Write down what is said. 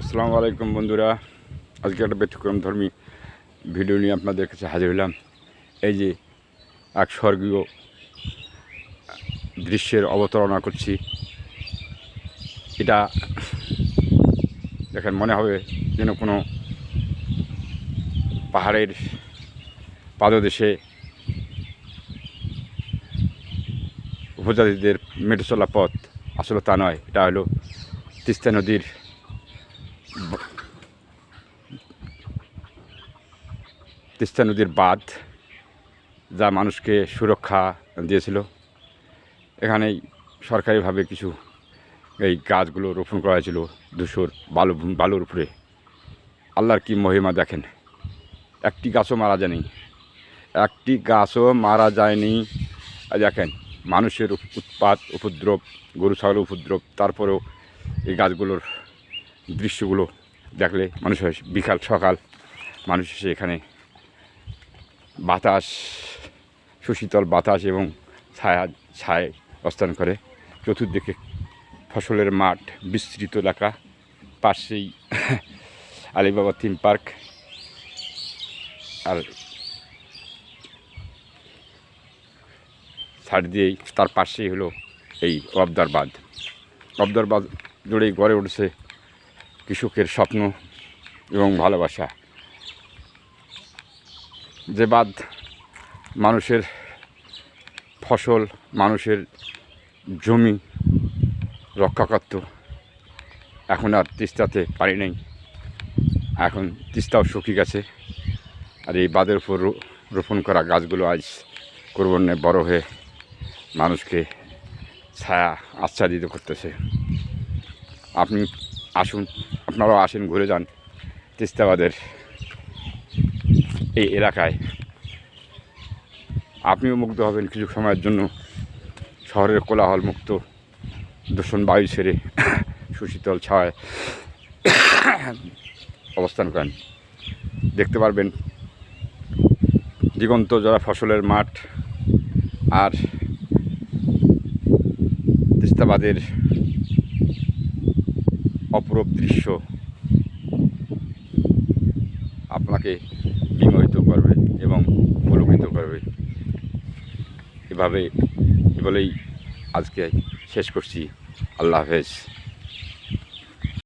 আসসালামু আলাইকুম বন্ধুরা, আজকে একটা ব্যতিক্রম ধর্মী ভিডিও নিয়ে আপনাদের কাছে হাজির হলাম। এই যে এক স্বর্গীয় দৃশ্যের অবতারণা করছি। এটা দেখেন, মনে হবে যেন কোনো পাহাড়ের পাদদেশে উপজাতিদের মেটে চলা পথ। আসলে তা নয়, এটা হলো তিস্তা নদীর বাঁধ, যা মানুষকে সুরক্ষা দিয়েছিল। এখানেই সরকারিভাবে কিছু এই গাছগুলো রোপণ করা হয়েছিল ধূসর বালুর উপরে। আল্লাহর কি মহিমা দেখেন, একটি গাছও মারা যায়নি। দেখেন, মানুষের উৎপাত, উপদ্রব, গরু ছাগলের উপদ্রব, তারপরেও এই গাছগুলোর দৃশ্যগুলো দেখলে মানুষের বিকাল সকাল মানুষ এসে এখানে বাতাস, সুশীতল বাতাস এবং ছায় অবস্থান করে। চতুর্দিকে ফসলের মাঠ, বিস্তৃত এলাকা, পাশেই আলিবাবা থিম পার্ক, আর সাইড দিয়েই তার পাশেই হলো এই অবদার বাঁধ জুড়েই গড়ে উঠেছে কৃষকের স্বপ্ন এবং ভালোবাসা। যে বাঁধ মানুষের ফসল, মানুষের জমি রক্ষা করত, এখন আর তিস্তাতে পানি নেই। এখন তিস্তাও শুকিয়ে গেছে। আর এই বাঁধের উপর রোপণ করা গাছগুলো আজ ক্রমান্বয়ে বড় হয়ে মানুষকে ছায়া আচ্ছাদিত করতেছে। আপনি আসুন, আপনারাও আসেন, ঘুরে যান তিস্তাবাদের এই এলাকায়। আপনিও মুগ্ধ হবেন কিছু সময়ের জন্য। শহরের কোলাহল মুক্ত দূষণ বায়ু ছেড়ে সুশীতল ছায় অবস্থান করেন। দেখতে পারবেন দিগন্ত যারা ফসলের মাঠ আর তিস্তাবাদের অপরূপ দৃশ্য আপনাকে বিমোহিত করবে এবং পুলকিত করবে। এভাবে বলেই আজকে শেষ করছি। আল্লাহ হাফেজ।